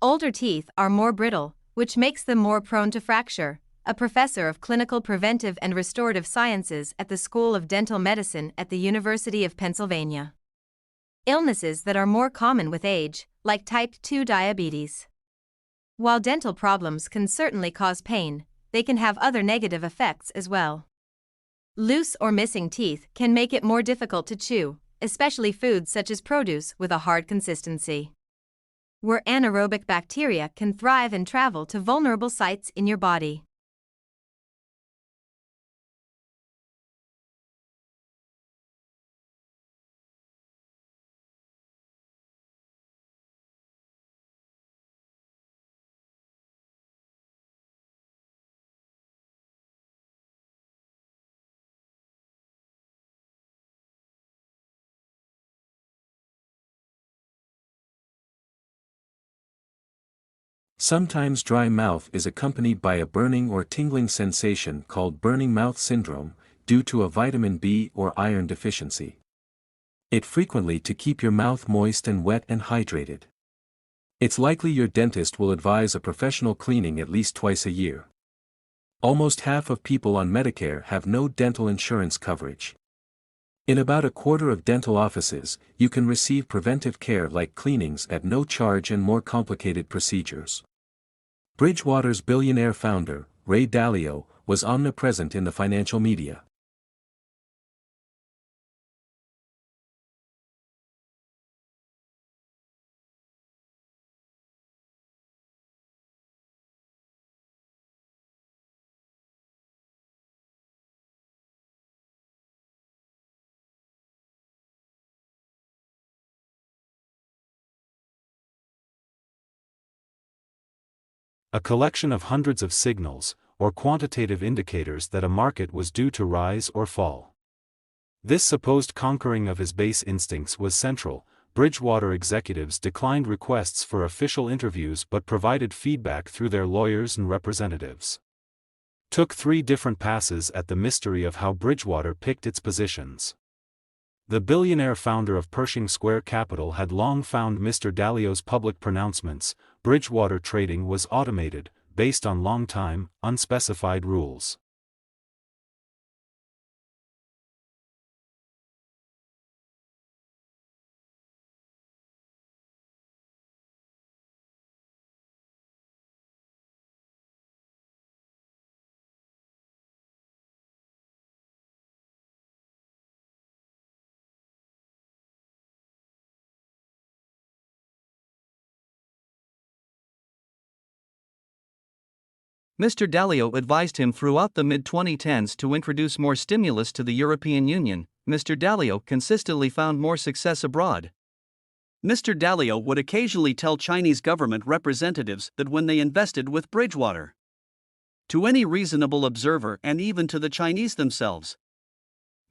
Older teeth are more brittle, which makes them more prone to fracture. A professor of clinical preventive and restorative sciences at the School of Dental Medicine at the University of Pennsylvania. Illnesses that are more common with age, like type 2 diabetes. While dental problems can certainly cause pain, they can have other negative effects as well. Loose or missing teeth can make it more difficult to chew, especially foods such as produce with a hard consistency. Where anaerobic bacteria can thrive and travel to vulnerable sites in your body. Sometimes dry mouth is accompanied by a burning or tingling sensation called burning mouth syndrome, due to a vitamin B or iron deficiency. It frequently to keep your mouth moist and wet and hydrated. It's likely your dentist will advise a professional cleaning at least twice a year. Almost half of people on Medicare have no dental insurance coverage. In about a quarter of dental offices, you can receive preventive care like cleanings at no charge and more complicated procedures. Bridgewater's billionaire founder, Ray Dalio, was omnipresent in the financial media. A collection of hundreds of signals, or quantitative indicators that a market was due to rise or fall. This supposed conquering of his base instincts was central. Bridgewater executives declined requests for official interviews but provided feedback through their lawyers and representatives. Took 3 different passes at the mystery of how Bridgewater picked its positions. The billionaire founder of Pershing Square Capital had long found Mr. Dalio's public pronouncements. Bridgewater trading was automated, based on long-time, unspecified rules. Mr. Dalio advised him throughout the mid-2010s to introduce more stimulus to the European Union. Mr. Dalio consistently found more success abroad. Mr. Dalio would occasionally tell Chinese government representatives that when they invested with Bridgewater, to any reasonable observer and even to the Chinese themselves,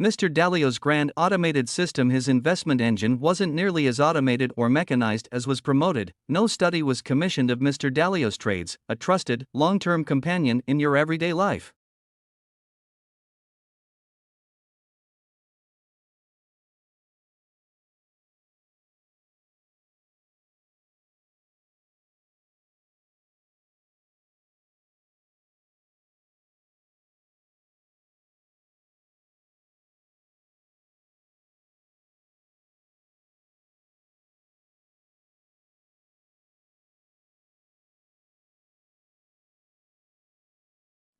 Mr. Dalio's grand automated system, his investment engine, wasn't nearly as automated or mechanized as was promoted. No study was commissioned of Mr. Dalio's trades, a trusted, long-term companion in your everyday life.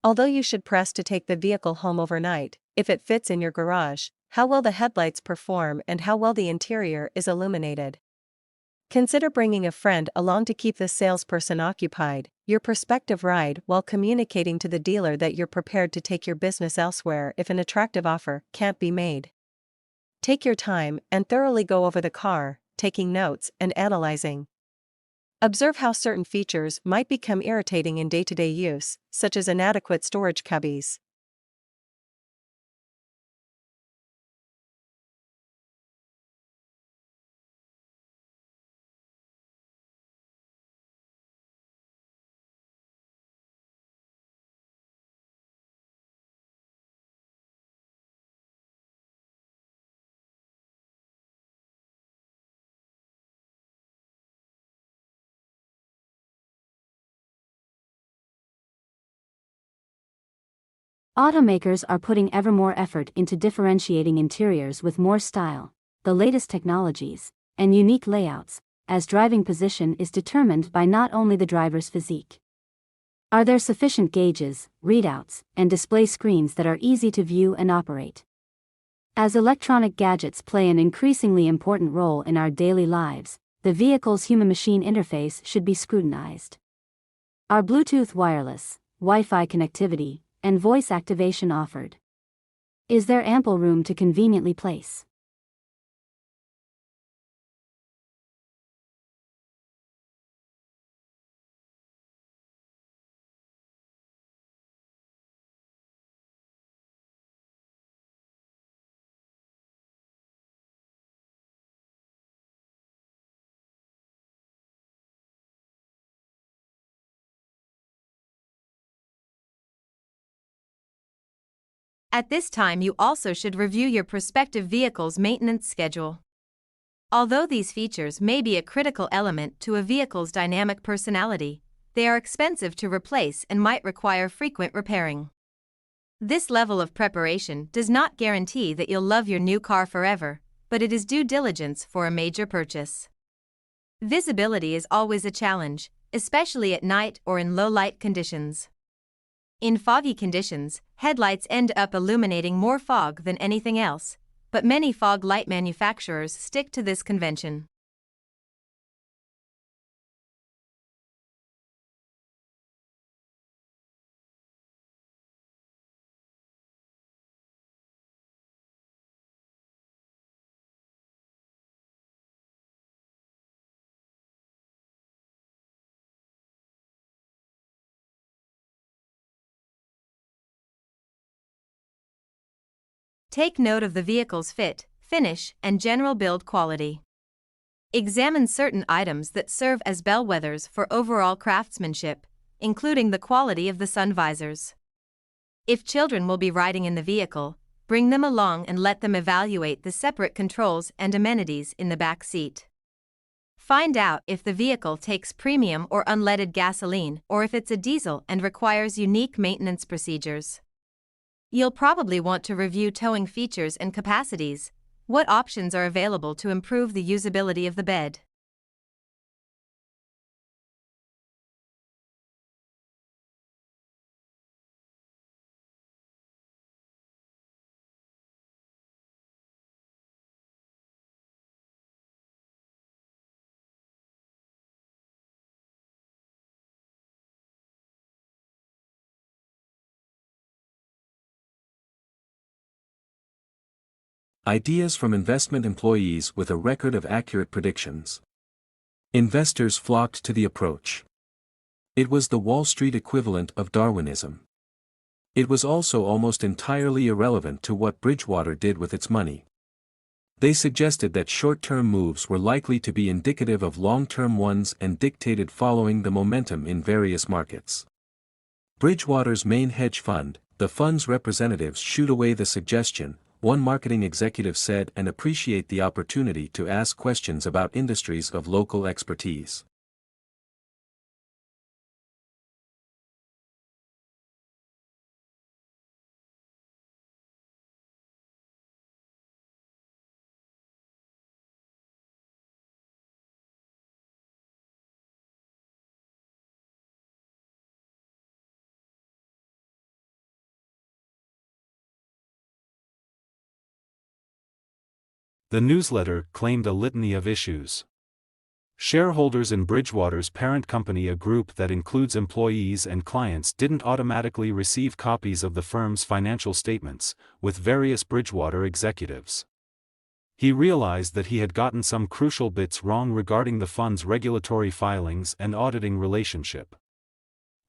Although you should press to take the vehicle home overnight, if it fits in your garage, how well the headlights perform and how well the interior is illuminated. Consider bringing a friend along to keep the salesperson occupied, your prospective ride, while communicating to the dealer that you're prepared to take your business elsewhere if an attractive offer can't be made. Take your time and thoroughly go over the car, taking notes and analyzing. Observe how certain features might become irritating in day-to-day use, such as inadequate storage cubbies. Automakers are putting ever more effort into differentiating interiors with more style, the latest technologies, and unique layouts, as driving position is determined by not only the driver's physique. Are there sufficient gauges, readouts, and display screens that are easy to view and operate? As electronic gadgets play an increasingly important role in our daily lives, the vehicle's human-machine interface should be scrutinized. Are Bluetooth wireless, Wi-Fi connectivity, and voice activation offered? Is there ample room to conveniently place? At this time, you also should review your prospective vehicle's maintenance schedule. Although these features may be a critical element to a vehicle's dynamic personality, they are expensive to replace and might require frequent repairing. This level of preparation does not guarantee that you'll love your new car forever, but it is due diligence for a major purchase. Visibility is always a challenge, especially at night or in low-light conditions. In foggy conditions, headlights end up illuminating more fog than anything else, but many fog light manufacturers stick to this convention. Take note of the vehicle's fit, finish, and general build quality. Examine certain items that serve as bellwethers for overall craftsmanship, including the quality of the sun visors. If children will be riding in the vehicle, bring them along and let them evaluate the separate controls and amenities in the back seat. Find out if the vehicle takes premium or unleaded gasoline or if it's a diesel and requires unique maintenance procedures. You'll probably want to review towing features and capacities. What options are available to improve the usability of the bed? Ideas from investment employees with a record of accurate predictions. Investors flocked to the approach. It was the Wall Street equivalent of Darwinism. It was also almost entirely irrelevant to what Bridgewater did with its money. They suggested that short-term moves were likely to be indicative of long-term ones and dictated following the momentum in various markets. Bridgewater's main hedge fund, the fund's representatives shooed away the suggestion, one marketing executive said, and appreciate the opportunity to ask questions about industries of local expertise. The newsletter claimed a litany of issues. Shareholders in Bridgewater's parent company, a group that includes employees and clients, didn't automatically receive copies of the firm's financial statements, with various Bridgewater executives. He realized that he had gotten some crucial bits wrong regarding the fund's regulatory filings and auditing relationship.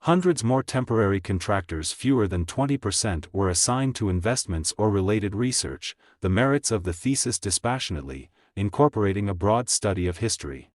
Hundreds more temporary contractors, fewer than 20%, were assigned to investments or related research, the merits of the thesis dispassionately, incorporating a broad study of history.